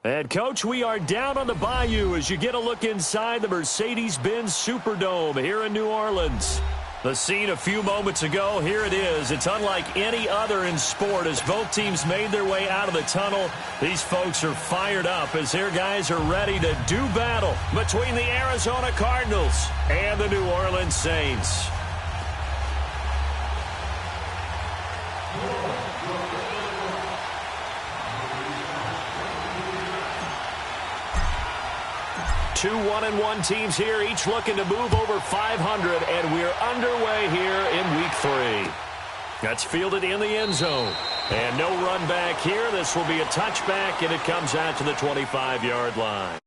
And, Coach, we are down on the bayou as you get a look inside the Mercedes-Benz Superdome here in New Orleans. The scene a few moments ago, here it is. It's unlike any other in sport as both teams made their way out of the tunnel. These folks are fired up as their guys are ready to do battle between the Arizona Cardinals and the New Orleans Saints. Two 1-1 teams here, each looking to move over 500, and we're underway here in Week 3. That's fielded in the end zone. And no run back here. This will be a touchback, and it comes out to the 25-yard line.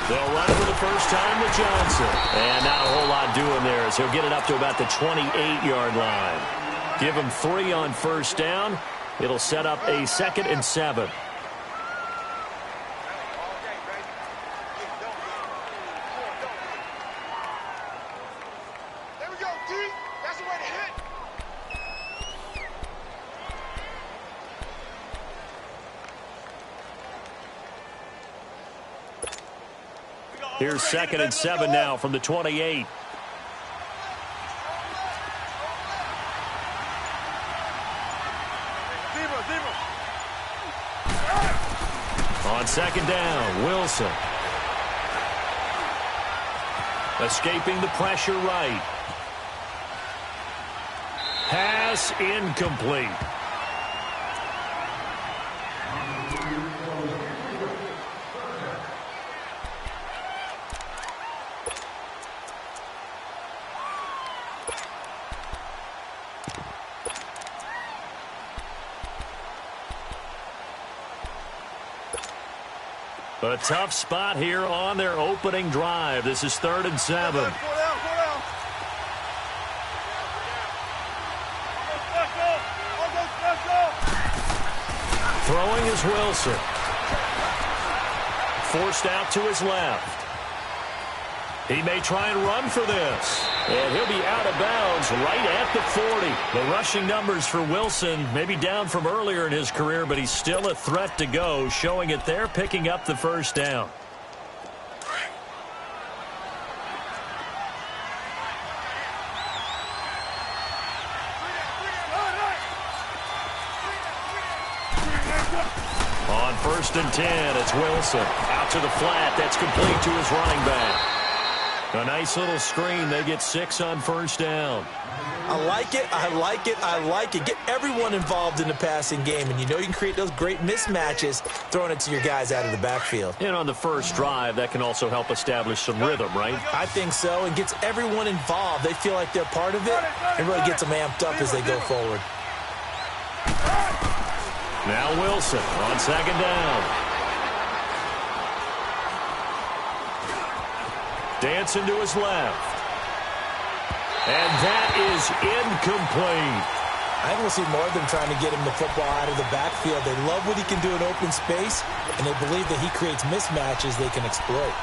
They'll run for the first time with Johnson. And not a whole lot doing there as he'll get it up to about the 28-yard line. Give him 3 on first down. It'll set up a 2nd and 7. There we go, D. That's the way to hit. Here's 2nd and 7 now from the 28. On 2nd down, Wilson. Escaping the pressure right. Pass incomplete. A tough spot here on their opening drive. This is 3rd and 7. Throwing is Wilson. Forced out to his left. He may try and run for this. And he'll be out of bounds right at the 40. The rushing numbers for Wilson maybe down from earlier in his career, but he's still a threat to go, showing it there, picking up the first down. On 1st and 10, it's Wilson. Out to the flat. That's complete to his running back. A nice little screen. They get 6 on first down. I like it. I like it. I like it. Get everyone involved in the passing game, and you know you can create those great mismatches throwing it to your guys out of the backfield. And on the first drive, that can also help establish some rhythm, right? I think so, and gets everyone involved. They feel like they're part of it, and really gets them amped up as they go forward. Now Wilson on 2nd down. Dancing to his left. And that is incomplete. I want to see more of them trying to get him the football out of the backfield. They love what he can do in open space, and they believe that he creates mismatches they can exploit.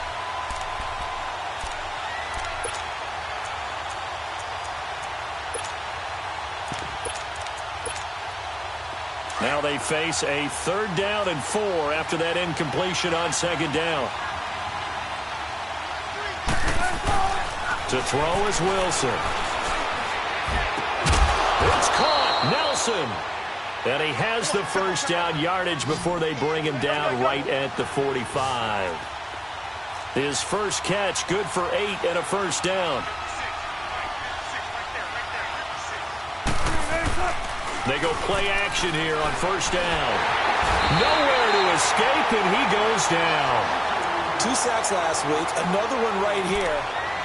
Now they face a 3rd down and 4 after that incompletion on 2nd down. To throw is Wilson. It's caught. Nelson. And he has the first down yardage before they bring him down right at the 45. His first catch, good for 8 and a first down. They go play action here on first down. Nowhere to escape, and he goes down. 2 sacks last week, another one right here.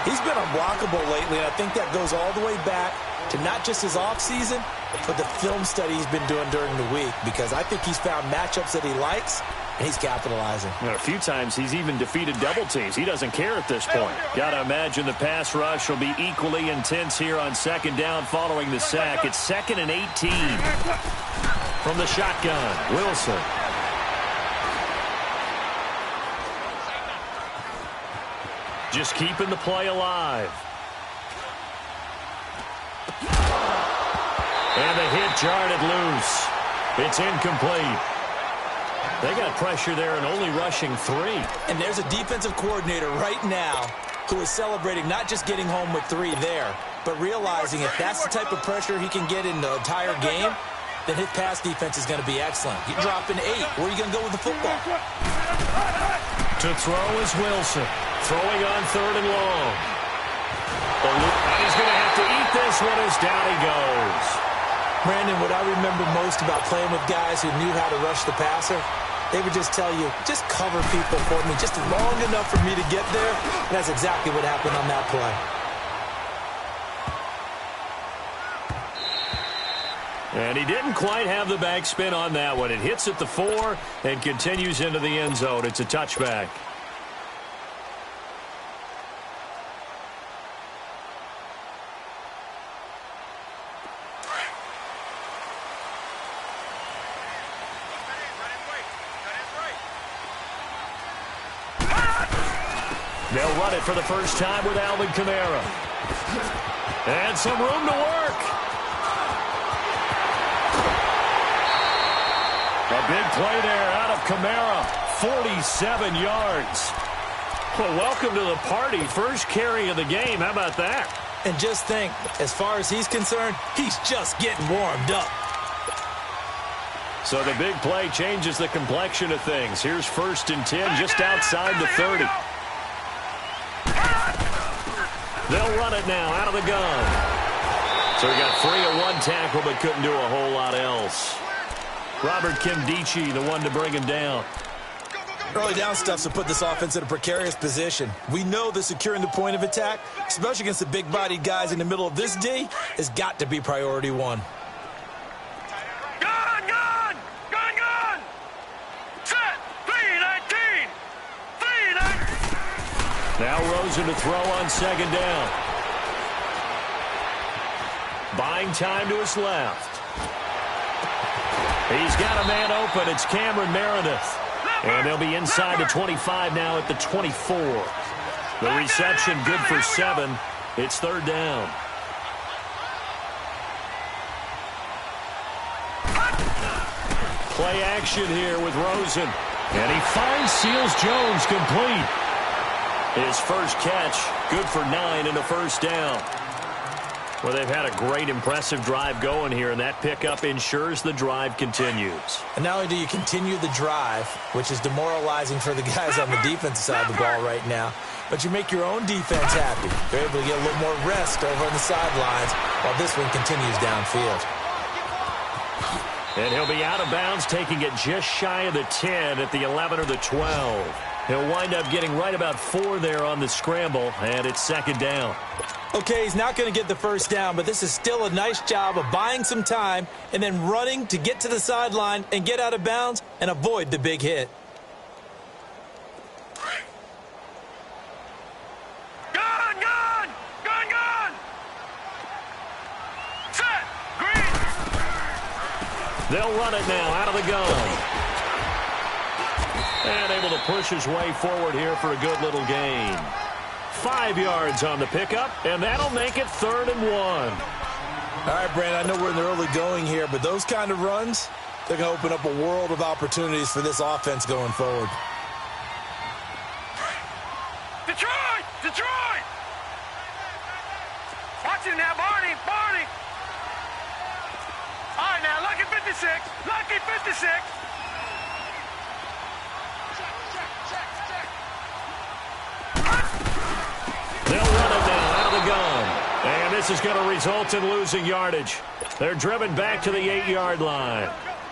He's been unblockable lately, and I think that goes all the way back to not just his offseason, but the film study he's been doing during the week, because I think he's found matchups that he likes, and he's capitalizing. A few times he's even defeated double teams. He doesn't care at this point. Got to imagine the pass rush will be equally intense here on second down following the sack. It's 2nd and 18 from the shotgun. Wilson. Just keeping the play alive. And the hit jarred it loose. It's incomplete. They got pressure there and only rushing 3. And there's a defensive coordinator right now who is celebrating not just getting home with 3 there, but realizing if that's the type of pressure he can get in the entire game, then his pass defense is going to be excellent. You're dropping 8. Where are you going to go with the football? To throw is Wilson. Throwing on 3rd and long. And he's going to have to eat this one as down he goes. Brandon, what I remember most about playing with guys who knew how to rush the passer, they would just tell you, just cover people for me, just long enough for me to get there. And that's exactly what happened on that play. And he didn't quite have the backspin on that one. It hits at the 4 and continues into the end zone. It's a touchback. They'll run it for the first time with Alvin Kamara. And some room to work. A big play there out of Kamara. 47 yards. Well, welcome to the party. First carry of the game. How about that? And just think, as far as he's concerned, he's just getting warmed up. So the big play changes the complexion of things. Here's 1st and 10 just outside the 30. They'll run it now out of the gun. So he got free of 1 tackle but couldn't do a whole lot else. Robert Kimdichie, the one to bring him down. Early down stuffs to put this offense in a precarious position. We know that securing the point of attack, especially against the big-bodied guys in the middle of this D, has got to be priority 1. Gun! Set! 3-19! Now Rosen to throw on 2nd down. Buying time to his left. He's got a man open. It's Cameron Meredith. And they'll be inside the 25 now at the 24. The reception good for 7. It's 3rd down. Play action here with Rosen. And he finds Seals Jones complete. His first catch, good for 9 and a first down. Well, they've had a great, impressive drive going here, and that pickup ensures the drive continues. And not only do you continue the drive, which is demoralizing for the guys on the defensive side of the ball right now, but you make your own defense happy. They're able to get a little more rest over on the sidelines while this one continues downfield. And he'll be out of bounds, taking it just shy of the 10 at the 11 or the 12. He'll wind up getting right about 4 there on the scramble, and it's 2nd down. Okay, he's not going to get the first down, but this is still a nice job of buying some time and then running to get to the sideline and get out of bounds and avoid the big hit. Gun! Set! Green! They'll run it now out of the gun. And able to push his way forward here for a good little gain. 5 yards on the pickup, and that'll make it 3rd and 1. All right, Brandon, I know we're in the early going here, but those kind of runs, they're going to open up a world of opportunities for this offense going forward. Detroit! Watch it now, Barney! All right, now, lucky 56! They'll run it now out of the gun. And this is going to result in losing yardage. They're driven back to the 8-yard line.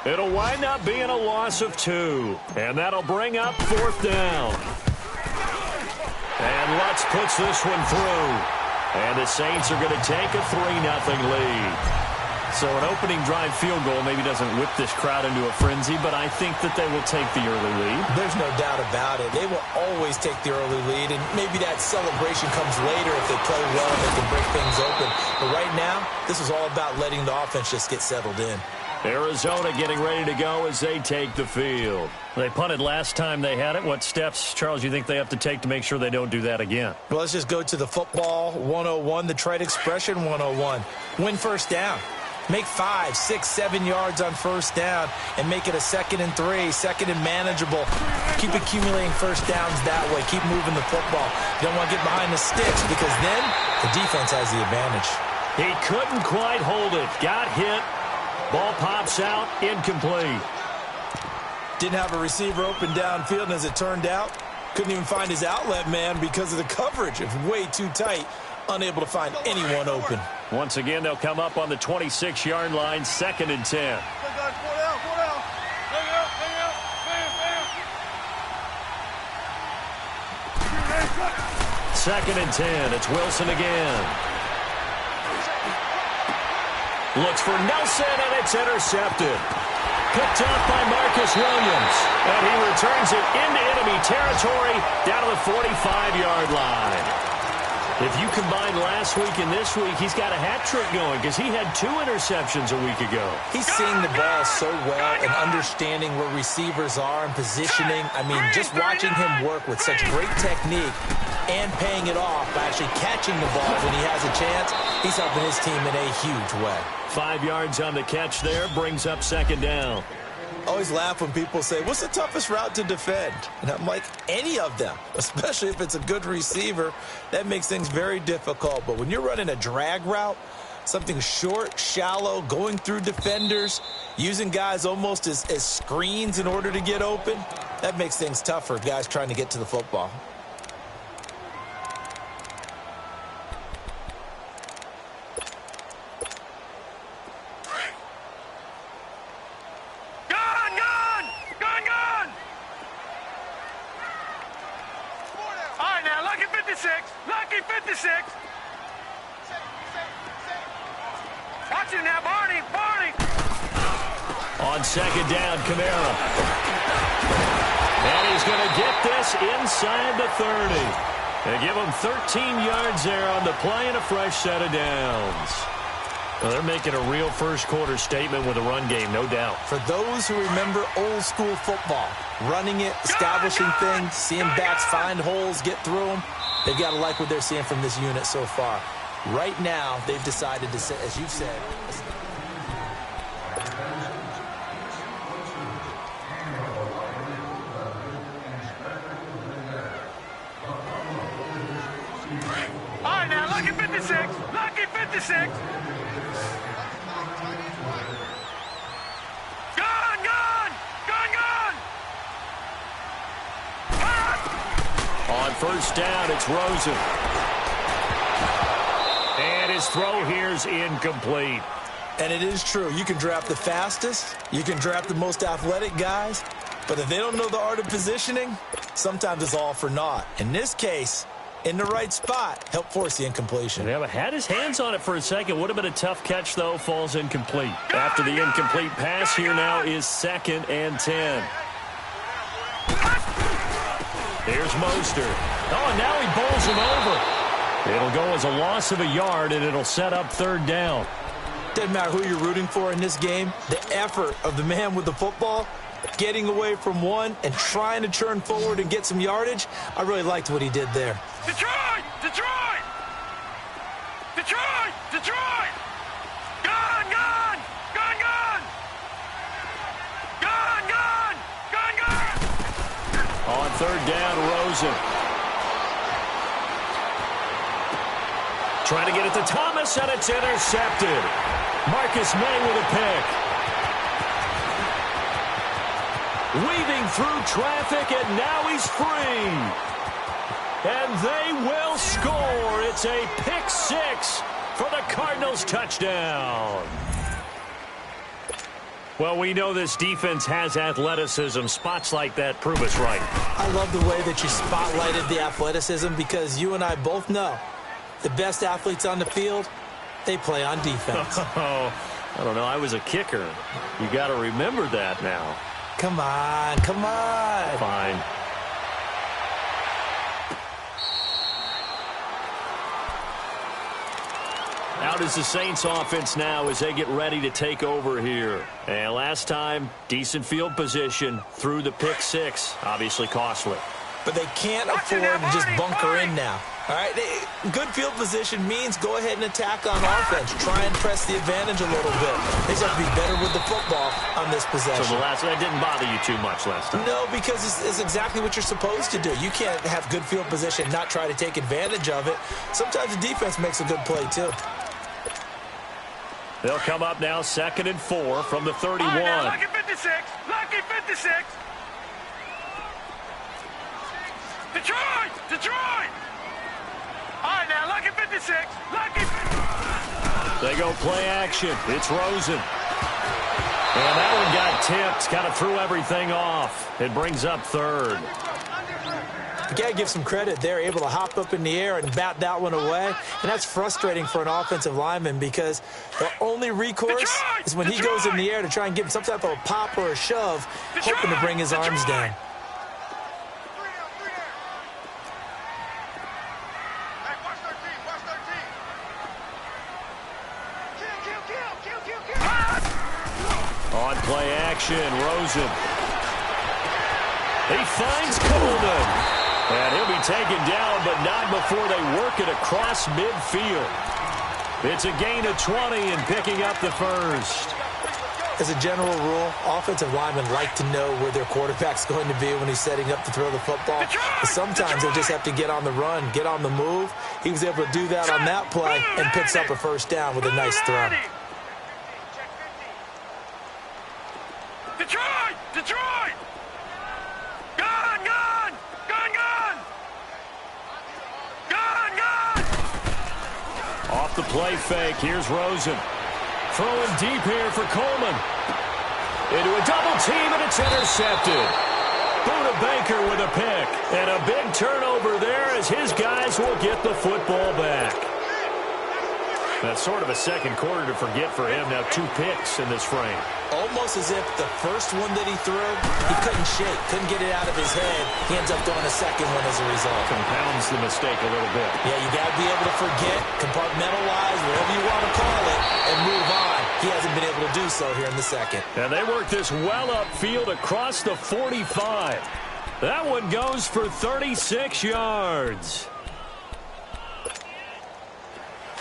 It'll wind up being a loss of 2. And that'll bring up 4th down. And Lutz puts this one through. And the Saints are going to take a 3-0 lead. So an opening drive field goal maybe doesn't whip this crowd into a frenzy, but I think that they will take the early lead. There's no doubt about it. They will always take the early lead, and maybe that celebration comes later if they play well and they can break things open. But right now, this is all about letting the offense just get settled in. Arizona getting ready to go as they take the field. They punted last time they had it. What steps, Charles, you think they have to take to make sure they don't do that again? Well, let's just go to the football 101, the trade expression 101. Win first down. Make 5, 6, 7 yards on first down and make it a 2nd and 3, 2nd and manageable. Keep accumulating first downs that way. Keep moving the football. You don't want to get behind the sticks because then the defense has the advantage. He couldn't quite hold it. Got hit. Ball pops out. Incomplete. Didn't have a receiver open downfield, and as it turned out, couldn't even find his outlet man because of the coverage. It was way too tight. Unable to find anyone open. Once again, they'll come up on the 26-yard line, 2nd and 10. Second and 10. It's Wilson again. Looks for Nelson, and it's intercepted. Picked off by Marcus Williams. And he returns it into enemy territory down to the 45-yard line. If you combine last week and this week, he's got a hat trick going because he had 2 interceptions a week ago. He's seeing the ball so well and understanding where receivers are and positioning. I mean, just watching him work with such great technique and paying it off by actually catching the ball when he has a chance, he's helping his team in a huge way. 5 yards on the catch there, brings up 2nd down. I always laugh when people say, what's the toughest route to defend? And I'm like, any of them, especially if it's a good receiver. That makes things very difficult. But when you're running a drag route, something short, shallow, going through defenders, using guys almost as screens in order to get open, that makes things tough for guys trying to get to the football. Lucky 56. Watch it now, Barney. On 2nd down, Kamara. And he's going to get this inside the 30. They give him 13 yards there on the play and a fresh set of downs. Well, they're making a real first-quarter statement with a run game, no doubt. For those who remember old-school football, running it, establishing things, seeing backs find holes, get through them, they've got to like what they're seeing from this unit so far. Right now, they've decided to, as you've said, all right, now, lucky 56. Lucky 56. On first down, it's Rosen. And his throw here's incomplete. And it is true. You can draft the fastest. You can draft the most athletic guys. But if they don't know the art of positioning, sometimes it's all for naught. In this case, in the right spot, help force the incompletion. Yeah, but had his hands on it for a second. Would have been a tough catch, though. Falls incomplete. After the incomplete pass, here now is 2nd and 10. Here's Mostert. Oh, and now he bowls him over. It'll go as a loss of a yard, and it'll set up 3rd down. Doesn't matter who you're rooting for in this game. The effort of the man with the football, getting away from one and trying to turn forward and get some yardage, I really liked what he did there. Detroit! Detroit! Detroit! Detroit! Gone! Gone! Gone! Gone! Gone! Gone! Gone! Gone! On 3rd down, Rosen. Trying to get it to Thomas, and it's intercepted. Marcus May with a pick. Weaving through traffic, and now he's free. And they will score. It's a pick 6 for the Cardinals touchdown. Well, we know this defense has athleticism. Spots like that prove us right. I love the way that you spotlighted the athleticism because you and I both know the best athletes on the field, they play on defense. Oh, I don't know. I was a kicker. You got to remember that now. Come on, come on. Fine. Out is the Saints offense now as they get ready to take over here. And last time, decent field position through the pick six. Obviously costly. But they can't afford to just bunker in now. All right, good field position means go ahead and attack on offense. Try and press the advantage a little bit. They just have to be better with the football on this possession. So that didn't bother you too much last time? No, because it's exactly what you're supposed to do. You can't have good field position and not try to take advantage of it. Sometimes the defense makes a good play, too. They'll come up now 2nd and 4 from the 31. All right, now, lucky 56. Lucky 56. Detroit! Detroit! All right, now, lucky 56. Lucky 56. They go play action. It's Rosen. And that one got tipped. Kind of threw everything off. It brings up 3rd. You got to give some credit. They're able to hop up in the air and bat that one away. And that's frustrating for an offensive lineman because the only recourse is when he goes in the air to try and give him some type of a pop or a shove, hoping to bring his arms down. On play action, Rosen. He finds Coleman. And he'll be taken down, but not before they work it across midfield. It's a gain of 20 and picking up the first. As a general rule, offensive linemen like to know where their quarterback's going to be when he's setting up to throw the football. But sometimes they just have to get on the run, get on the move. He was able to do that on that play and picks up a first down with a nice throw. Detroit! Detroit! Gone! Gone! Gone! Gone! Gone! Gone! Off the play fake, here's Rosen. Throwing deep here for Coleman. Into a double team, and it's intercepted. Buda Baker with a pick. And a big turnover there as his guys will get the football back. That's sort of a second quarter to forget for him. Now 2 picks in this frame. Almost as if the first one that he threw, he couldn't shake, couldn't get it out of his head. He ends up throwing a second one as a result. Compounds the mistake a little bit. Yeah, you got to be able to forget, compartmentalize, whatever you want to call it, and move on. He hasn't been able to do so here in the second. And they work this well upfield across the 45. That one goes for 36 yards.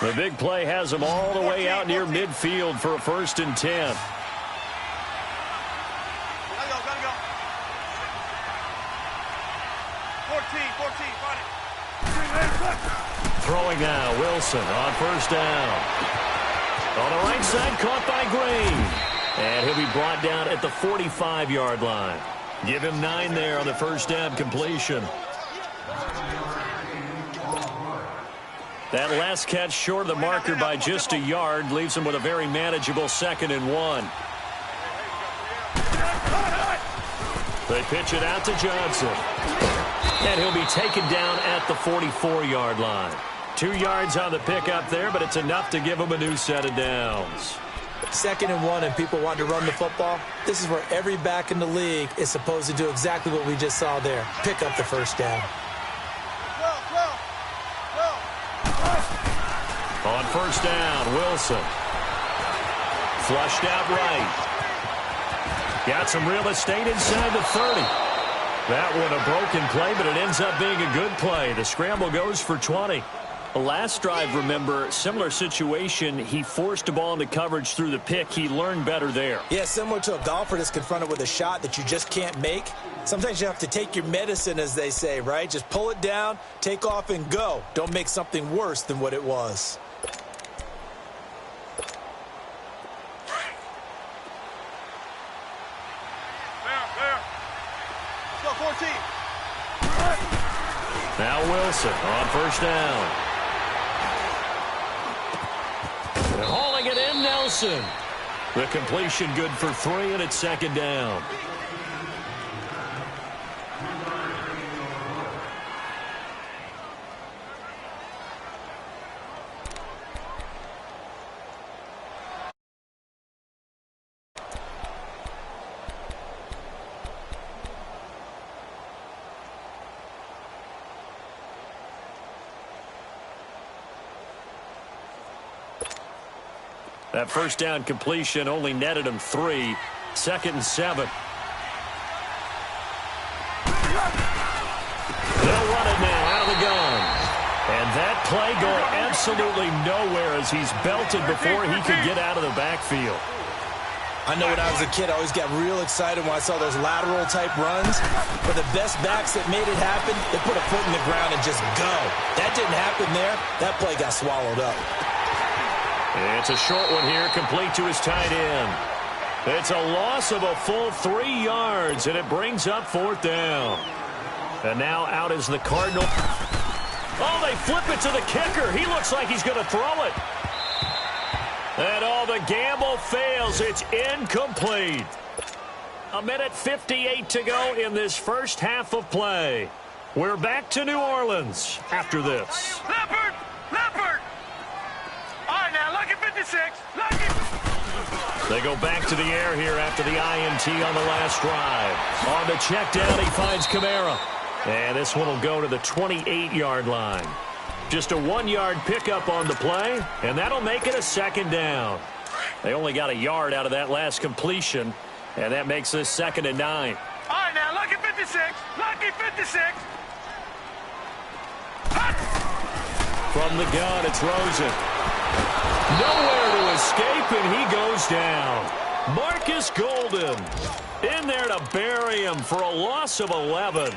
The big play has them all the way out near midfield for a 1st and 10. Gotta go. 14, Throwing now, Wilson on 1st down. On the right side, caught by Green. And he'll be brought down at the 45-yard line. Give him 9 there on the 1st down completion. That last catch short of the marker by just a yard leaves him with a very manageable 2nd and 1. They pitch it out to Johnson. And he'll be taken down at the 44-yard line. 2 yards on the pickup there, but it's enough to give him a new set of downs. 2nd and 1 and people want to run the football. This is where every back in the league is supposed to do exactly what we just saw there. Pick up the 1st down. On 1st down, Wilson. Flushed out right. Got some real estate inside the 30. That one a broken play, but it ends up being a good play. The scramble goes for 20. Last drive, remember, similar situation. He forced a ball into coverage through the pick. He learned better there. Yeah, similar to a golfer that's confronted with a shot that you just can't make. Sometimes you have to take your medicine, as they say, right? Just pull it down, take off, and go. Don't make something worse than what it was. Now Wilson on 1st down. And hauling it in, Nelson. The completion good for 3, and it's second down. That first down completion only netted him 3. 2nd and 7. They'll run it now out of the gun. And that play going absolutely nowhere as he's belted before he could get out of the backfield. I know when I was a kid, I always got real excited when I saw those lateral-type runs. But the best backs that made it happen, they put a foot in the ground and just go. That didn't happen there. That play got swallowed up. It's a short one here, complete to his tight end. It's a loss of a full 3 yards, and it brings up 4th down. And now out is the Cardinal. Oh, they flip it to the kicker. He looks like he's going to throw it. And the gamble fails. It's incomplete. 1:58 to go in this first half of play. We're back to New Orleans after this. Leopard! Leopard! All right, now, lucky 56. Lucky. They go back to the air here after the INT on the last drive. On the check down, he finds Kamara. And this one will go to the 28-yard line. Just a 1-yard pickup on the play, and that'll make it a 2nd down. They only got a yard out of that last completion, and that makes this 2nd and 9. All right, now, lucky 56. Lucky 56. From the gun, it's Rosen. Nowhere to escape, and he goes down. Marcus Golden in there to bury him for a loss of 11.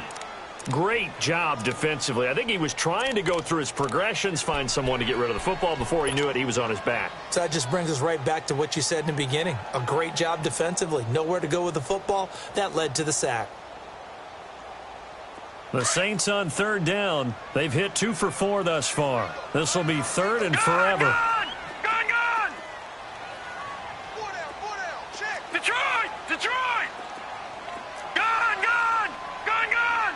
Great job defensively. I think he was trying to go through his progressions, find someone to get rid of the football. Before he knew it, he was on his back. So that just brings us right back to what you said in the beginning. A great job defensively. Nowhere to go with the football. That led to the sack. The Saints on 3rd down. They've hit 2 for 4 thus far. This will be 3rd and forever. Gone! Gone! 4 down. Check. Detroit! Detroit! Gone! Gone! Gone! Gone!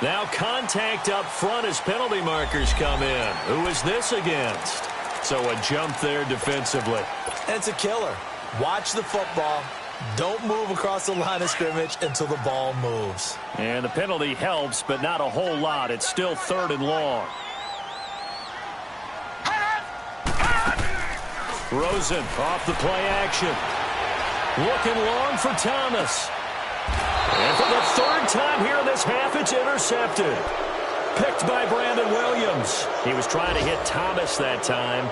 Now contact up front as penalty markers come in. Who is this against? So a jump there defensively. And it's a killer. Watch the football. Don't move across the line of scrimmage until the ball moves. And the penalty helps, but not a whole lot. It's still 3rd and long. Rosen off the play action. Looking long for Thomas. And for the 3rd time here in this half, it's intercepted. Picked by Brandon Williams. He was trying to hit Thomas that time.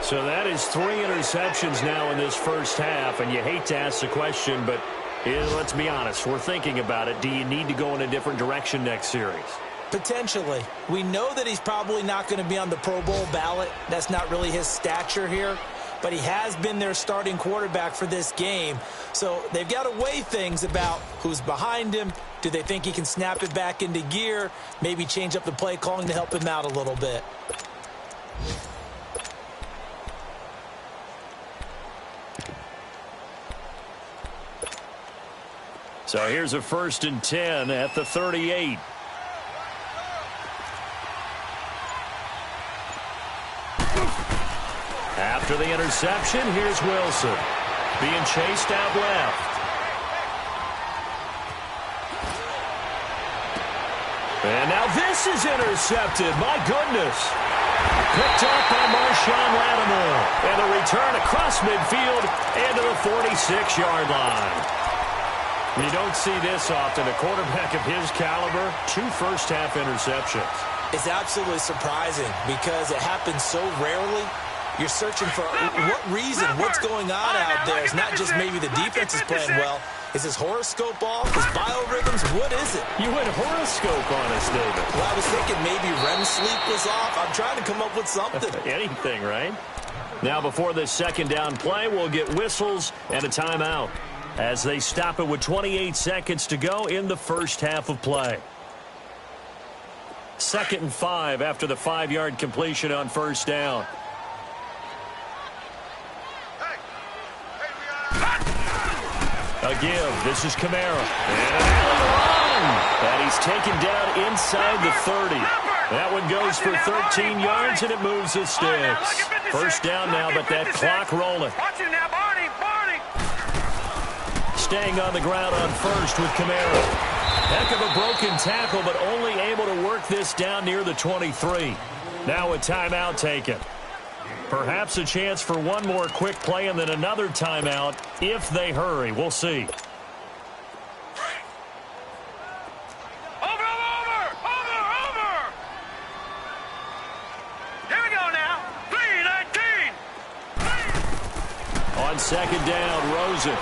So that is 3 interceptions now in this first half. And you hate to ask the question, but let's be honest. We're thinking about it. Do you need to go in a different direction next series? Potentially. We know that he's probably not going to be on the Pro Bowl ballot. That's not really his stature here. But he has been their starting quarterback for this game. So they've got to weigh things about who's behind him. Do they think he can snap it back into gear? Maybe change up the play calling to help him out a little bit. So here's a 1st and 10 at the 38. After the interception, here's Wilson. Being chased out left. And now this is intercepted. My goodness. Picked up by Marshawn Lattimore. And the return across midfield and to the 46-yard line. You don't see this often. A quarterback of his caliber, 2 first-half interceptions. It's absolutely surprising because it happens so rarely. You're searching for what reason, what's going on out there. It's not just maybe the defense is playing well. Is his horoscope off? His biorhythms? What is it? You went horoscope on us, David. Well, I was thinking maybe REM sleep was off. I'm trying to come up with something. Anything, right? Now, before this 2nd down play, we'll get whistles and a timeout. as they stop it with 28 seconds to go in the first half of play. 2nd and 5 after the 5-yard completion on first down. A give. This is Kamara. And he's taken down inside the 30. That one goes for 13 yards, and it moves the sticks. First down now, but that clock rolling. Staying on the ground on first with Kamara. Heck of a broken tackle, but only able to work this down near the 23. Now a timeout taken. Perhaps a chance for one more quick play and then another timeout if they hurry. We'll see. Over! Here we go now. 3-19. On second down, Rosen.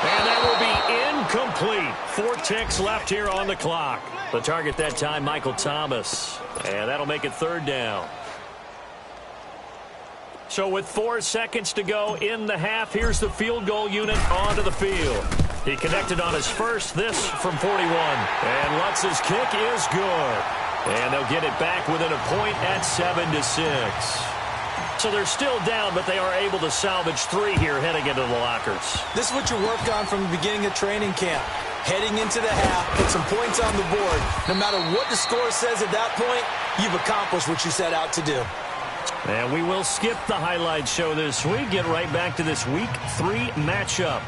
And that will be incomplete. 4 ticks left here on the clock. The target that time, Michael Thomas. And that'll make it 3rd down. So with 4 seconds to go in the half, here's the field goal unit onto the field. He connected on his first, this from 41. And Lutz's kick is good. And they'll get it back within a point at 7-6. So they're still down, but they are able to salvage 3 here heading into the lockers. This is what you work on from the beginning of training camp. Heading into the half, put some points on the board. No matter what the score says at that point, you've accomplished what you set out to do. And we will skip the highlight show this week. Get right back to this Week 3 matchup.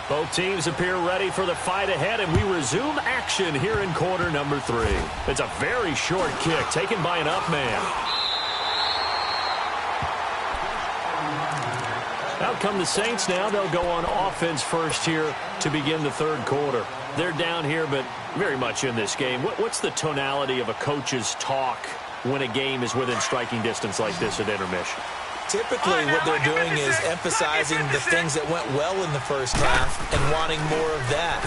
Both teams appear ready for the fight ahead, and we resume action here in quarter number 3. It's a very short kick taken by an up man. Out come the Saints now. They'll go on offense first here to begin the 3rd quarter. They're down here, but very much in this game. What's the tonality of a coach's talk when a game is within striking distance like this at intermission? Typically, what they're doing is emphasizing the things that went well in the first half and wanting more of that.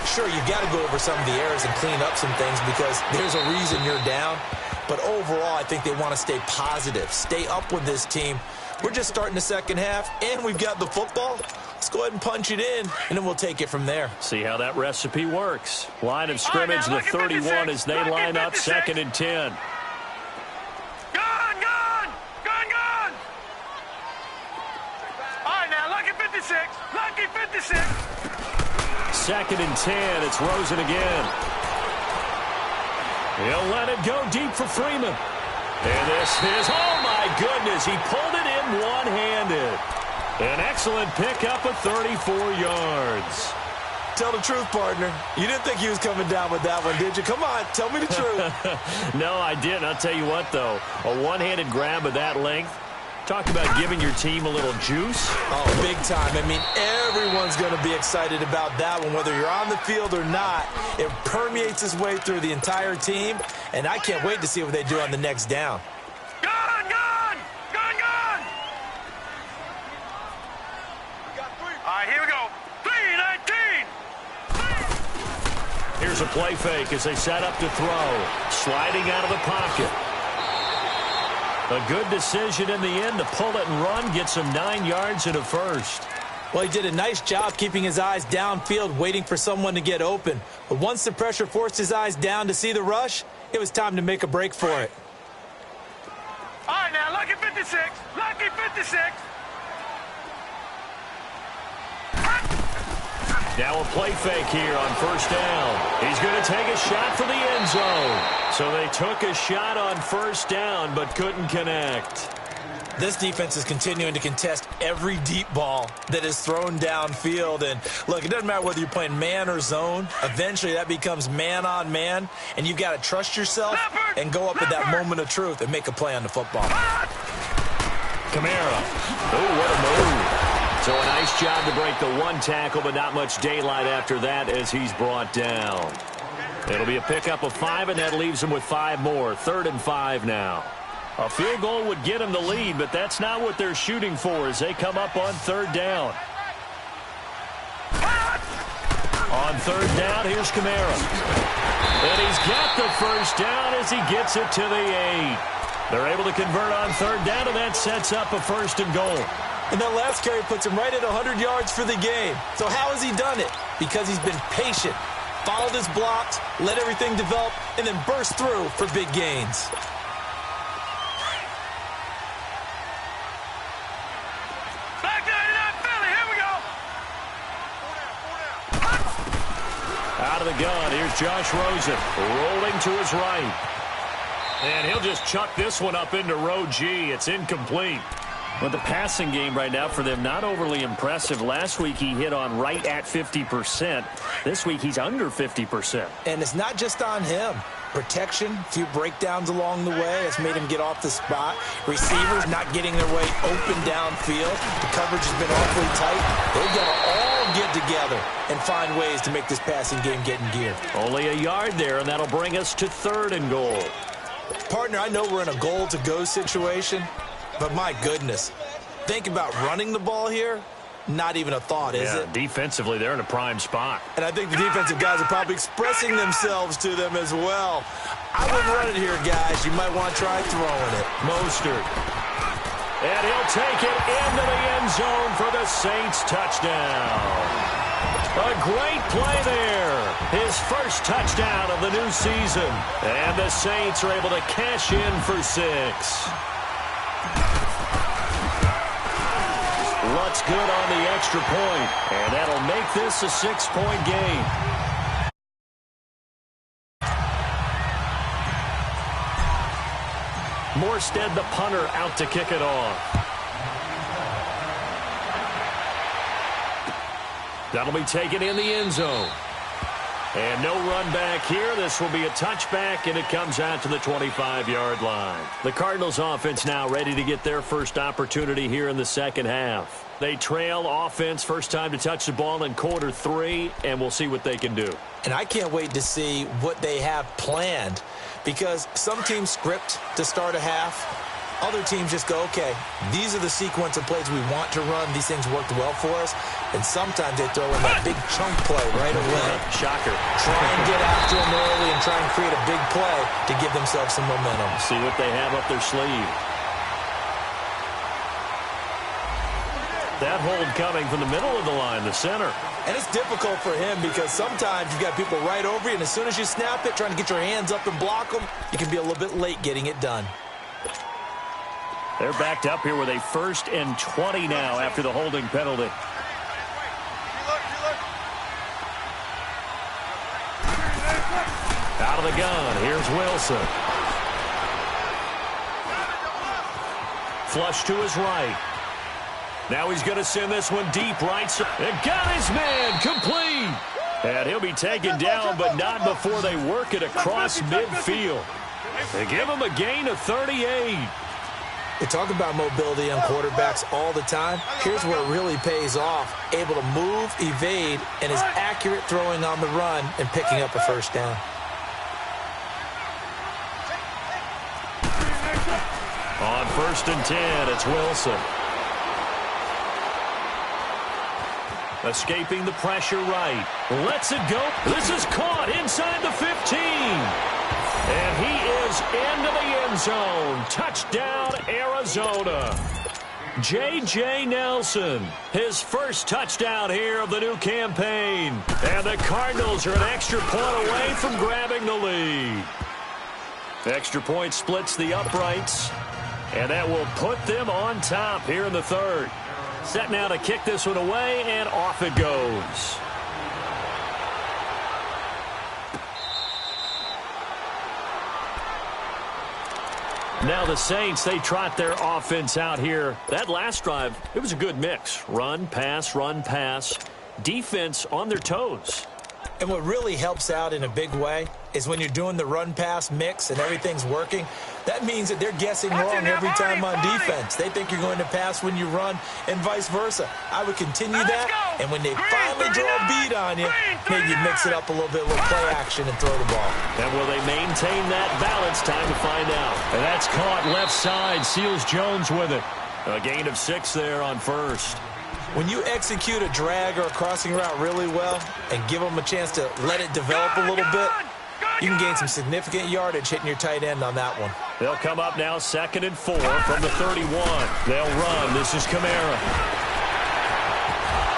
Sure, you've got to go over some of the errors and clean up some things because there's a reason you're down. But overall, I think they want to stay positive, stay up with this team. We're just starting the second half, and we've got the football. Let's go ahead and punch it in, and then we'll take it from there. See how that recipe works. Line of scrimmage, the 31 as they line up, 2nd and 10. Lucky 56. 2nd and 10. It's Rosen again. He'll let it go deep for Freeman. And this is, oh my goodness, he pulled it in one-handed. An excellent pickup of 34 yards. Tell the truth, partner. You didn't think he was coming down with that one, did you? Come on, tell me the truth. No, I didn't. I'll tell you what, though. A one-handed grab of that length. Talk about giving your team a little juice. Oh, big time. I mean, everyone's going to be excited about that one, whether you're on the field or not. It permeates its way through the entire team, and I can't wait to see what they do on the next down. Gone! All right, here we go. 3-19. Here's a play fake as they set up to throw. Sliding out of the pocket. A good decision in the end to pull it and run, get some 9 yards and a first. Well, he did a nice job keeping his eyes downfield, waiting for someone to get open. But once the pressure forced his eyes down to see the rush, it was time to make a break for it. All right, now, lucky 56. Lucky 56. Now a play fake here on first down. He's going to take a shot for the end zone. So they took a shot on first down but couldn't connect. This defense is continuing to contest every deep ball that is thrown downfield. And look, it doesn't matter whether you're playing man or zone. Eventually that becomes man on man. And you've got to trust yourself and go up at that moment of truth and make a play on the football. Kamara. Oh, what a move. So a nice job to break the one tackle, but not much daylight after that as he's brought down. It'll be a pickup of 5, and that leaves him with 5 more. 3rd and 5 now. A field goal would get him the lead, but that's not what they're shooting for as they come up on 3rd down. On 3rd down, here's Kamara. And he's got the first down as he gets it to the 8. They're able to convert on third down, and that sets up a 1st and goal. And that last carry puts him right at 100 yards for the game. So how has he done it? Because he's been patient, followed his blocks, let everything develop, and then burst through for big gains. Back 99 Philly, here we go. Out of the gun, here's Josh Rosen, rolling to his right. And he'll just chuck this one up into row G. It's incomplete. But the passing game right now for them, not overly impressive. Last week he hit on right at 50%. This week he's under 50%. And it's not just on him. Protection, a few breakdowns along the way has made him get off the spot. Receivers not getting their way open downfield. The coverage has been awfully tight. They've got to all get together and find ways to make this passing game get in gear. Only a yard there, and that'll bring us to 3rd and goal. Partner, I know we're in a goal-to-go situation, but my goodness, think about running the ball here. Not even a thought, is it? Defensively, they're in a prime spot. And I think the defensive guys are probably expressing themselves to them as well. I wouldn't run it here, guys. You might want to try throwing it. Mostert. And he'll take it into the end zone for the Saints touchdown. A great play there. His first touchdown of the new season. And the Saints are able to cash in for 6. Lutz good on the extra point, and that'll make this a 6-point game. Morstead, the punter, out to kick it off. That'll be taken in the end zone. And no run back here. This will be a touchback, and it comes out to the 25-yard line. The Cardinals offense now ready to get their first opportunity here in the second half. They trail offense, first time to touch the ball in quarter 3, and we'll see what they can do. And I can't wait to see what they have planned, because some teams script to start a half. Other teams just go, okay, these are the sequence of plays we want to run. These things worked well for us. And sometimes they throw in that big chunk play right away. Shocker. Try and get after them early and try and create a big play to give themselves some momentum. See what they have up their sleeve. That hold coming from the middle of the line, the center. And it's difficult for him because sometimes you've got people right over you, and as soon as you snap it, trying to get your hands up and block them, you can be a little bit late getting it done. They're backed up here with a 1st and 20 now after the holding penalty. Out of the gun, here's Wilson. Flush to his right. Now he's going to send this one deep right. And got his man complete. And he'll be taken down, but not before they work it across midfield. They give him a gain of 38. They talk about mobility on quarterbacks all the time. Here's where it really pays off. Able to move, evade, and is accurate throwing on the run and picking up a 1st down. On 1st and 10, it's Wilson. Escaping the pressure right. Lets it go. This is caught inside the 15. And he is into the end zone. Touchdown, Arizona. J.J. Nelson, his first touchdown here of the new campaign. And the Cardinals are an extra point away from grabbing the lead. The extra point splits the uprights. And that will put them on top here in the 3rd. Set now to kick this one away, and off it goes. Now the Saints, they trot their offense out here. That last drive, it was a good mix. Run, pass, defense on their toes. And what really helps out in a big way is when you're doing the run-pass mix and everything's working, that means that they're guessing wrong every time on defense. They think you're going to pass when you run and vice versa. I would continue that, and when they finally draw a beat on you, maybe you mix it up a little bit, a little play action, and throw the ball. And will they maintain that balance? Time to find out. And that's caught left side. Seals Jones with it. A gain of 6 there on 1st. When you execute a drag or a crossing route really well and give them a chance to let it develop a little bit, You can gain some significant yardage hitting your tight end on that one. They'll come up now 2nd and 4 from the 31. They'll run. This is Kamara.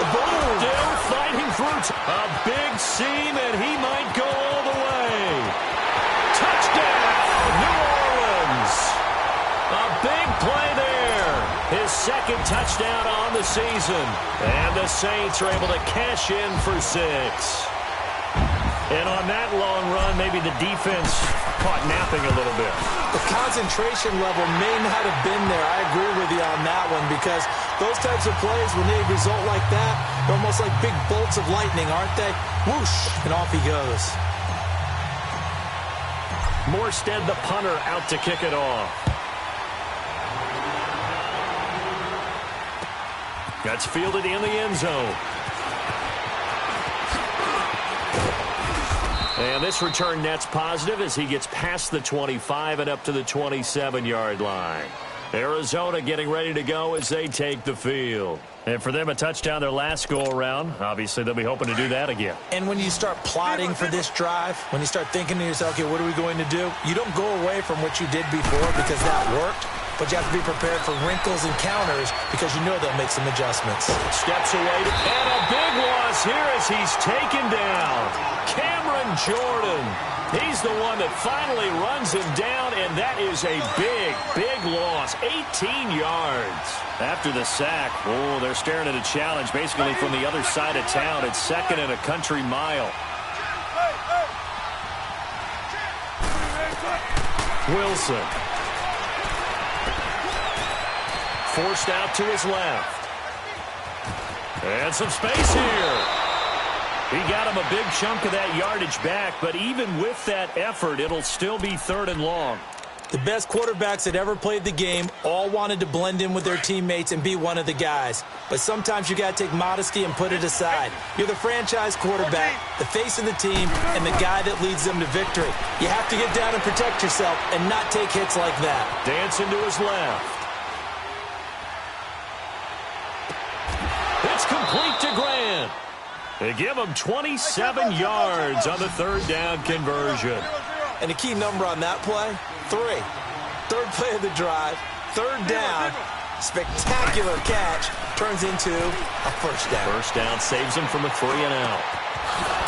Boom! Still fighting through. A big seam, and he might go all the way. Touchdown, New Orleans. A big play there. His 2nd touchdown on the season. And the Saints are able to cash in for 6. And on that long run, maybe the defense caught napping a little bit. The concentration level may not have been there. I agree with you on that one because those types of plays, when they result like that, they're almost like big bolts of lightning, aren't they? Whoosh, and off he goes. Morstead, the punter, out to kick it off. That's fielded in the end zone. And this return net's positive as he gets past the 25 and up to the 27-yard line. Arizona getting ready to go as they take the field. And for them, a touchdown their last go-around. Obviously, they'll be hoping to do that again. And when you start plotting for this drive, when you start thinking to yourself, okay, what are we going to do? You don't go away from what you did before because that worked. But you have to be prepared for wrinkles and counters because you know they'll make some adjustments. Steps away, and a big loss here as he's taken down. Cameron Jordan. He's the one that finally runs him down, and that is a big, big loss. 18 yards. After the sack, oh, they're staring at a challenge basically from the other side of town. It's 2nd and a country mile. Wilson. Forced out to his left. And some space here. He got him a big chunk of that yardage back, but even with that effort, it'll still be 3rd and long. The best quarterbacks that ever played the game all wanted to blend in with their teammates and be one of the guys. But sometimes you got to take modesty and put it aside. You're the franchise quarterback, the face of the team, and the guy that leads them to victory. You have to get down and protect yourself and not take hits like that. Dancing to his left. It's complete to Grant. They give him 27 yards on the 3rd down conversion. And the key number on that play, 3. 3rd play of the drive, 3rd down, spectacular catch, turns into a 1st down. 1st down saves him from a 3 and out.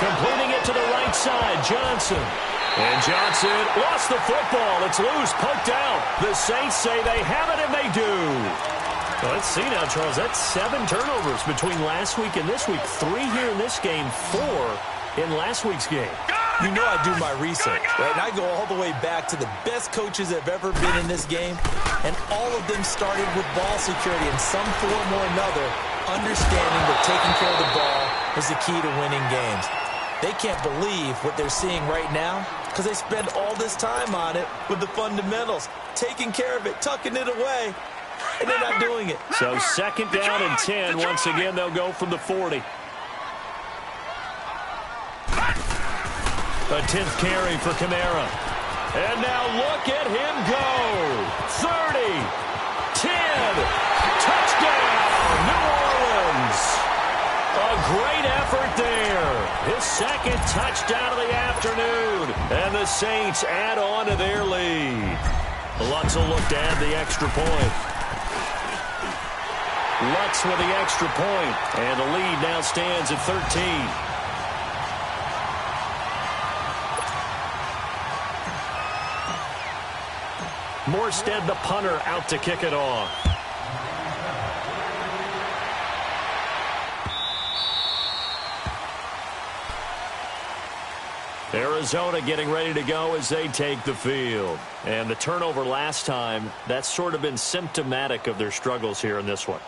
Completing it to the right side, Johnson. And Johnson lost the football. It's loose, poked out. The Saints say they have it, and they do. Well, let's see now, Charles. That's 7 turnovers between last week and this week. 3 here in this game, 4 in last week's game. You know I do my research, right? And I go all the way back to the best coaches that have ever been in this game. And all of them started with ball security in some form or another, understanding that taking care of the ball was the key to winning games. They can't believe what they're seeing right now because they spend all this time on it with the fundamentals, taking care of it, tucking it away. And they're not doing it. So 2nd down and 10. Once again, they'll go from the 40. A 10th carry for Kamara. And now look at him go. 30. 10. Touchdown, New Orleans. A great effort there. His 2nd touchdown of the afternoon. And the Saints add on to their lead. Lutz will look to add the extra point. Lutz with the extra point, and the lead now stands at 13. Morstead, the punter, out to kick it off. Arizona getting ready to go as they take the field. And the turnover last time, that's sort of been symptomatic of their struggles here in this one.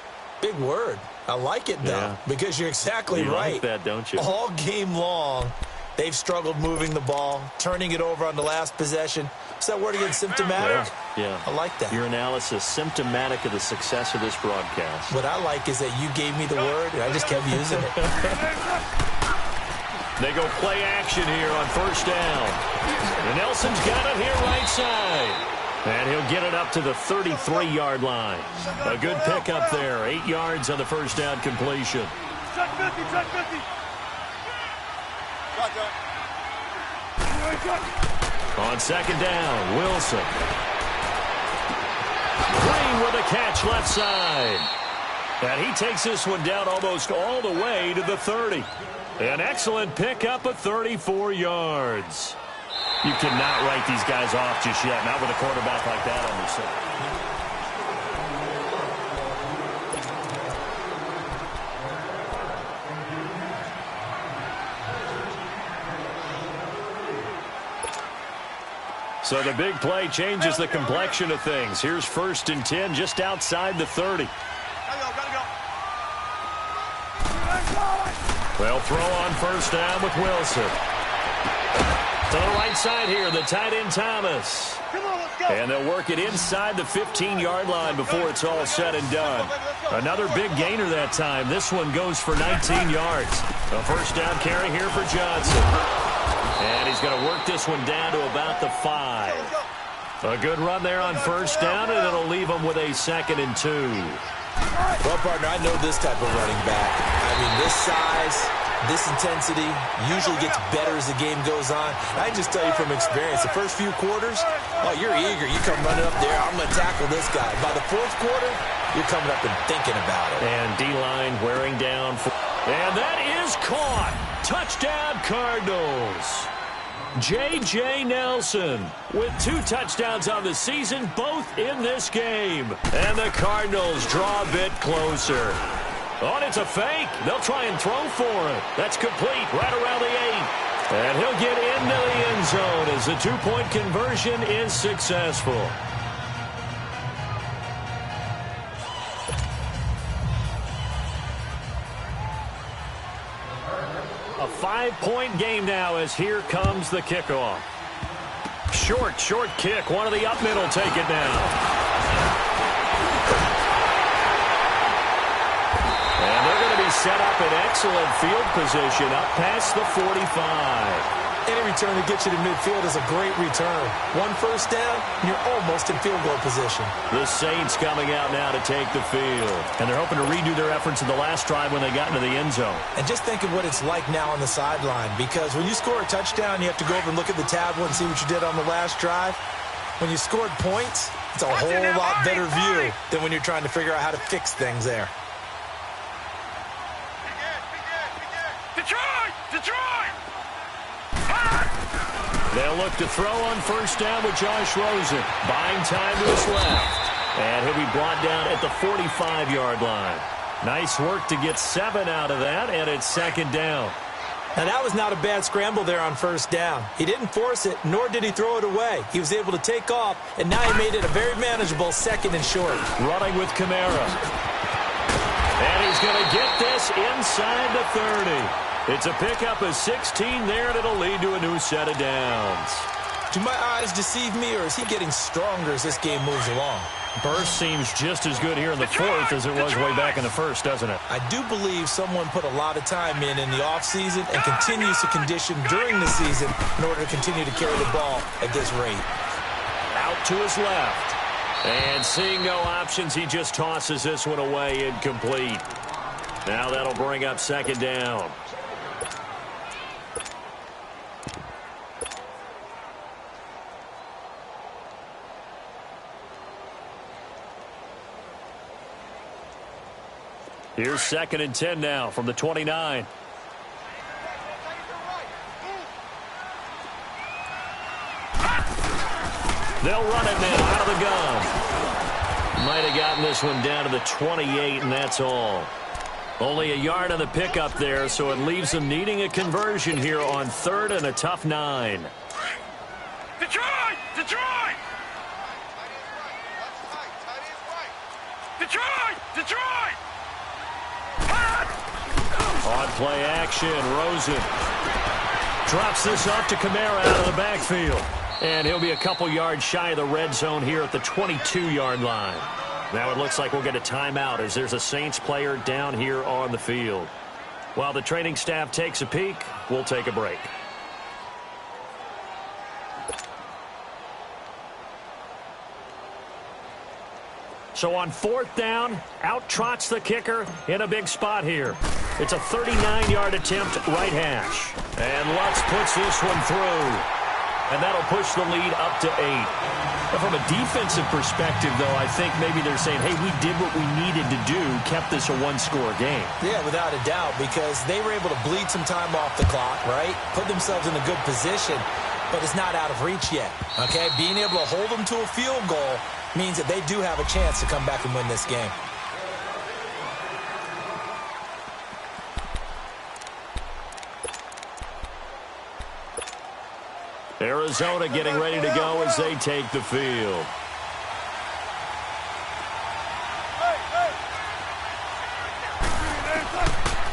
Big word. I like it, though, because you're exactly right. You like that, don't you? All game long, they've struggled moving the ball, turning it over on the last possession. Is that word again, symptomatic? Yeah. I like that. Your analysis, symptomatic of the success of this broadcast. What I like is that you gave me the word, and I just kept using it. They go play action here on 1st down. And Nelson's got it here right side. And he'll get it up to the 33-yard line. A good pickup there. 8 yards on the 1st down completion. On second down, Wilson. Green with a catch left side. And he takes this one down almost all the way to the 30. An excellent pickup of 34 yards. You cannot write these guys off just yet, not with a quarterback like that on your side. So the big play changes the complexion of things. Here's 1st and 10 just outside the 30. They'll throw on 1st down with Wilson. To the right side here, the tight end Thomas. And they'll work it inside the 15-yard line before it's all said and done. Another big gainer that time. This one goes for 19 yards. A 1st down carry here for Johnson. And he's going to work this one down to about the 5. A good run there on 1st down, and it'll leave him with a 2nd and 2. Well, partner, I know this type of running back. I mean, this size, this intensity usually gets better as the game goes on. I can just tell you from experience, the first few quarters, oh, you're eager. You come running up there, I'm going to tackle this guy. By the 4th quarter, you're coming up and thinking about it. And D-line wearing down. And that is caught. Touchdown, Cardinals. J.J. Nelson with 2 touchdowns on the season, both in this game. And the Cardinals draw a bit closer. Oh, and it's a fake. They'll try and throw for it. That's complete right around the 8. And he'll get into the end zone as the 2-point conversion is successful. A 5-point game now as here comes the kickoff. Short kick. One of the up middle take it now. And they're going to be set up in excellent field position up past the 45. Any return that gets you to midfield is a great return. 1 1st down, and you're almost in field goal position. The Saints coming out now to take the field. And they're hoping to redo their efforts in the last drive when they got into the end zone. And just think of what it's like now on the sideline, because when you score a touchdown, you have to go over and look at the tablet and see what you did on the last drive. When you scored points, it's a whole lot better view than when you're trying to figure out how to fix things there. Detroit! They'll look to throw on 1st down with Josh Rosen. Buying time to his left. And he'll be brought down at the 45-yard line. Nice work to get 7 out of that, and it's 2nd down. Now, that was not a bad scramble there on 1st down. He didn't force it, nor did he throw it away. He was able to take off, and now he made it a very manageable 2nd and short. Running with Kamara. And he's going to get this inside the 30. It's a pickup of 16 there, and it'll lead to a new set of downs. Do my eyes deceive me, or is he getting stronger as this game moves along? Burst seems just as good here in the 4th as it was way back in the 1st, doesn't it? I do believe someone put a lot of time in the offseason and continues to condition during the season in order to continue to carry the ball at this rate. Out to his left. And seeing no options, he just tosses this one away incomplete. Now that'll bring up 2nd down. Here's 2nd and 10 now from the 29. They'll run it now out of the gun. Might have gotten this one down to the 28, and that's all. Only a yard on the pickup there, so it leaves them needing a conversion here on 3rd and a tough 9. Detroit! On play action, Rosen drops this off to Kamara out of the backfield. And he'll be a couple yards shy of the red zone here at the 22-yard line. Now it looks like we'll get a timeout as there's a Saints player down here on the field. While the training staff takes a peek, we'll take a break. So on 4th down, out trots the kicker in a big spot here. It's a 39-yard attempt, right hash. And Lutz puts this one through. and that'll push the lead up to 8. But from a defensive perspective, though, I think maybe they're saying, hey, we did what we needed to do, kept this a one-score game. Yeah, without a doubt, because they were able to bleed some time off the clock, right? Put themselves in a good position, but it's not out of reach yet, okay? Being able to hold them to a field goal means that they do have a chance to come back and win this game. Arizona getting ready to go as they take the field.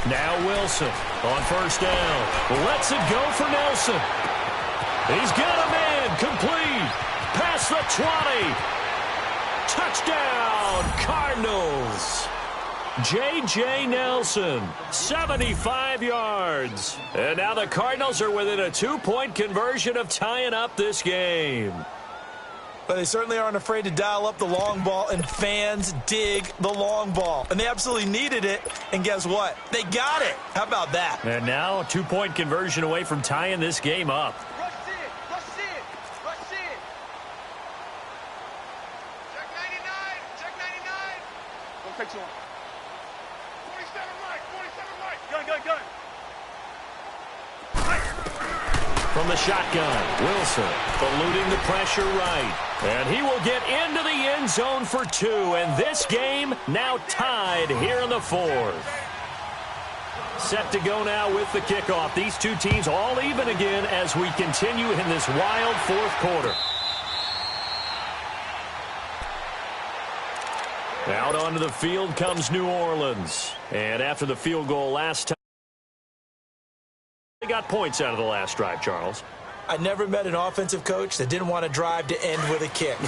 Now Wilson on first down. Lets it go for Nelson. He's got a man complete. Past the 20. Touchdown, Cardinals. J.J. Nelson, 75 yards. And now the Cardinals are within a 2-point conversion of tying up this game. But they certainly aren't afraid to dial up the long ball, and fans dig the long ball. And they absolutely needed it, and guess what? They got it. How about that? And now a 2-point conversion away from tying this game up. Rush it. Rush it. Rush it. Check 99. Check 99. Don't take too long. 47 right. 47 right. Gun, gun, gun. From the shotgun, Wilson eluding the pressure right. And he will get into the end zone for 2. And this game now tied here in the 4th. Set to go now with the kickoff. These two teams all even again as we continue in this wild 4th quarter. Out onto the field comes New Orleans. And after the field goal last time, they got points out of the last drive, Charles. I never met an offensive coach that didn't want to drive to end with a kick.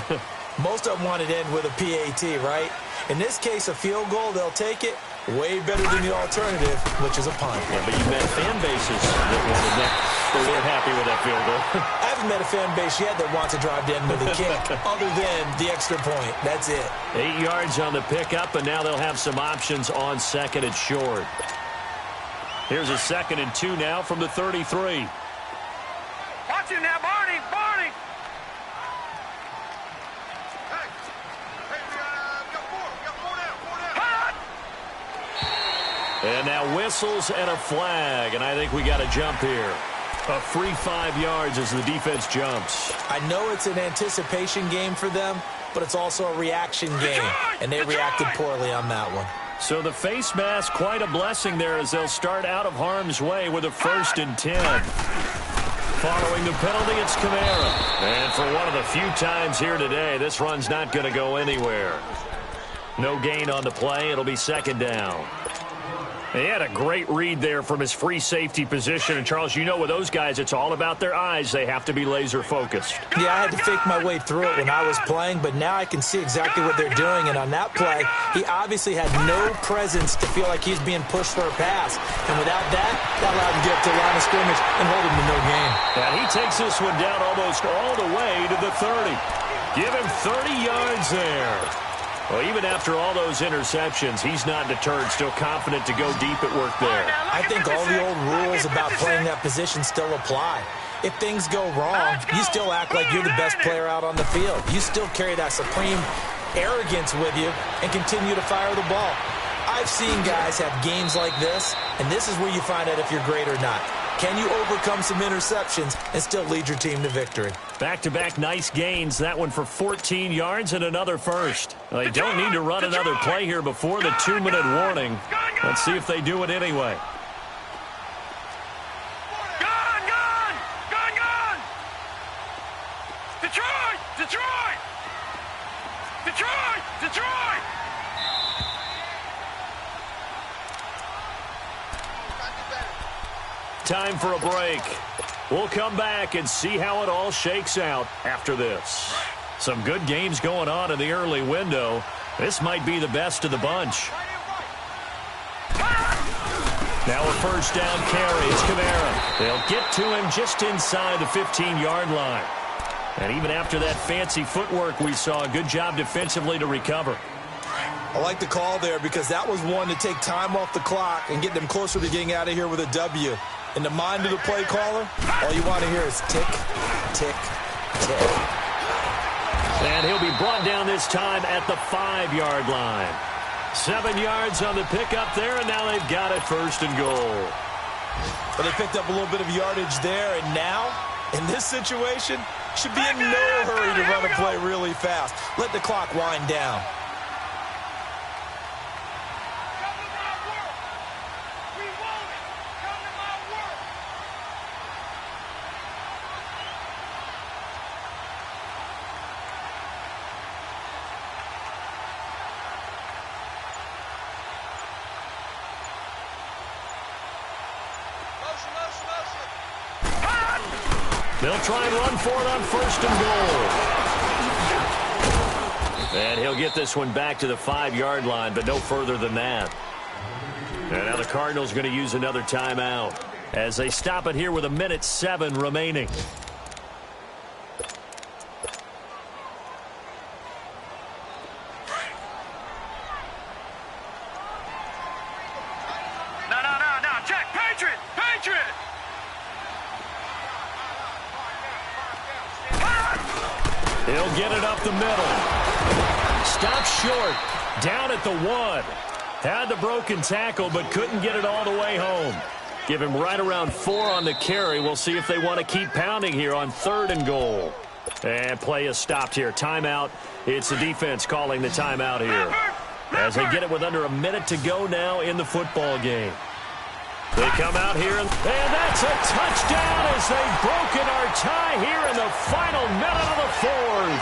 Most of them wanted to end with a PAT, right? In this case, a field goal, they'll take it. Way better than the alternative, which is a punt. Yeah, but you met fan bases that wanted that. They weren't happy with that field goal. I haven't met a fan base yet that wants to drive to end with a kick, other than the extra point. That's it. 8 yards on the pickup, and now they'll have some options on second and short. Here's a 2nd and 2 now from the 33. Watch it now, Barney. Barney. Hey. Hey, we got 4. We got 4 down. 4 down. And now whistles and a flag, and I think we got a jump here. A free 5 yards as the defense jumps. I know it's an anticipation game for them, but it's also a reaction game, and they reacted poorly on that one. So the face mask, quite a blessing there as they'll start out of harm's way with a 1st and 10. Following the penalty, it's Kamara. And for one of the few times here today, this run's not going to go anywhere. No gain on the play. It'll be 2nd down. He had a great read there from his free safety position. And, Charles, you know with those guys, it's all about their eyes. They have to be laser-focused. Yeah, I had to fake my way through it when I was playing, but now I can see exactly what they're doing. And on that play, he obviously had no presence to feel like he's being pushed for a pass. And without that allowed him to get up to the line of scrimmage and hold him to no gain. And he takes this one down almost all the way to the 30. Give him 30 yards there. Well, even after all those interceptions, he's not deterred, still confident to go deep at work there. I think all the old rules about playing that position still apply. If things go wrong, you still act like you're the best player out on the field. You still carry that supreme arrogance with you and continue to fire the ball. I've seen guys have games like this, and this is where you find out if you're great or not. Can you overcome some interceptions and still lead your team to victory? Back-to-back nice gains. That one for 14 yards and another first. They don't need to run another play here before the 2-minute warning. Let's see if they do it anyway. Gun, gun! Gun, gun! Detroit! Detroit! Detroit! Detroit! Time for a break. We'll come back and see how it all shakes out after this. Some good games going on in the early window. This might be the best of the bunch. Now a 1st down carry. It's Kamara. They'll get to him just inside the 15-yard line. And even after that fancy footwork we saw, good job defensively to recover. I like the call there because that was one to take time off the clock and get them closer to getting out of here with a W. In the mind of the play caller, all you want to hear is tick, tick, tick. And he'll be brought down this time at the 5-yard line. 7 yards on the pickup there, and now they've got it 1st and goal. But they picked up a little bit of yardage there, and now, in this situation, should be in no hurry to run a play really fast. Let the clock wind down. They'll try and run for it on 1st and goal. And he'll get this one back to the 5-yard line, but no further than that. And now the Cardinals going to use another timeout as they stop it here with 1:07 remaining. No, check, Patriot! He'll get it up the middle. Stopped short. Down at the 1. Had the broken tackle, but couldn't get it all the way home. Give him right around 4 on the carry. We'll see if they want to keep pounding here on 3rd and goal. And play is stopped here. Timeout. It's the defense calling the timeout here, as they get it with under a minute to go now in the football game. They come out here, and that's a touchdown as they've broken our tie here in the final minute of the 4th.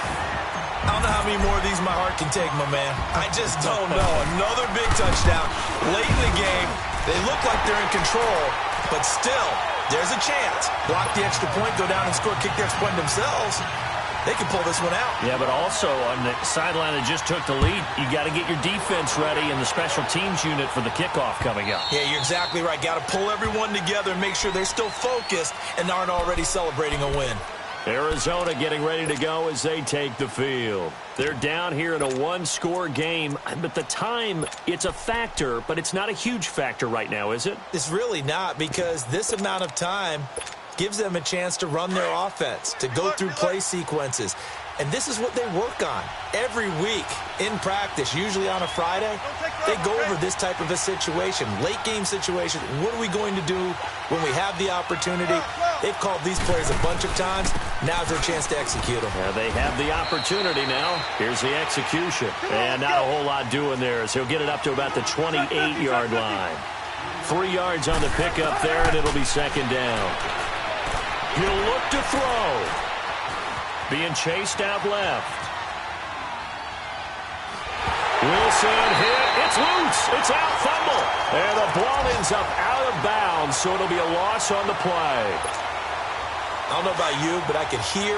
I don't know how many more of these my heart can take, my man. I just don't know. Another big touchdown. Late in the game, they look like they're in control, but still, there's a chance. Block the extra point, go down and score, kick the extra point themselves. They can pull this one out. Yeah, but also on the sideline that just took the lead, you got to get your defense ready and the special teams unit for the kickoff coming up. Yeah, you're exactly right. Got to pull everyone together and make sure they're still focused and aren't already celebrating a win. Arizona getting ready to go as they take the field. They're down here in a 1-score game, but the time, it's a factor, but it's not a huge factor right now, is it? It's really not, because this amount of time gives them a chance to run their offense, to go through play sequences. And this is what they work on every week in practice, usually on a Friday. They go over this type of a situation, late game situation. What are we going to do when we have the opportunity? They've called these plays a bunch of times. Now's their chance to execute them. Yeah, they have the opportunity now. Here's the execution. And not a whole lot doing there as he'll get it up to about the 28-yard line. 3 yards on the pickup there, and it'll be 2nd down. He'll look to throw. Being chased out left. Wilson hit. It's loose. It's out. Fumble. And the ball ends up out of bounds, so it'll be a loss on the play. I don't know about you, but I could hear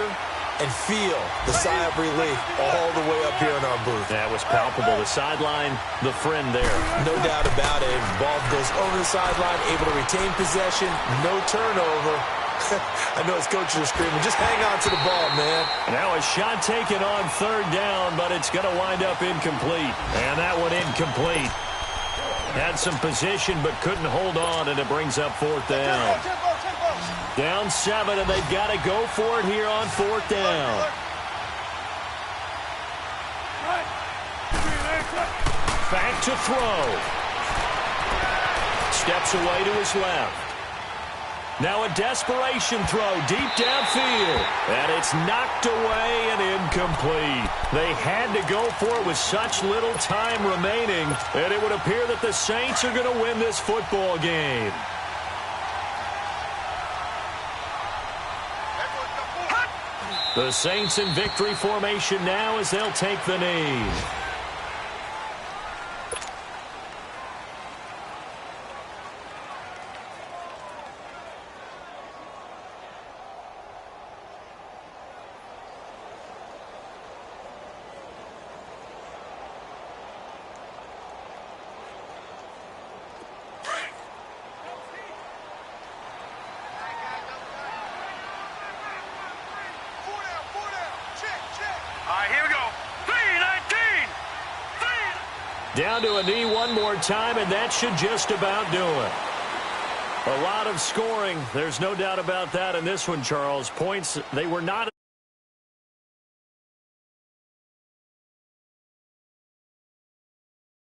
and feel the sigh of relief all the way up here in our booth. That was palpable. The sideline, the friend there. No doubt about it. Ball goes over the sideline, able to retain possession, no turnover. I know his coaches are screaming, just hang on to the ball, man. Now a shot taken on 3rd down, but it's going to wind up incomplete. And that one incomplete. Had some position, but couldn't hold on, and it brings up 4th down. Down 7, and they've got to go for it here on 4th down. Back to throw. Steps away to his left. Now a desperation throw deep downfield. And it's knocked away and incomplete. They had to go for it with such little time remaining. And it would appear that the Saints are going to win this football game. The Saints in victory formation now as they'll take the knee. Down to a knee one more time, and that should just about do it. A lot of scoring. There's no doubt about that in this one, Charles. Points, they were not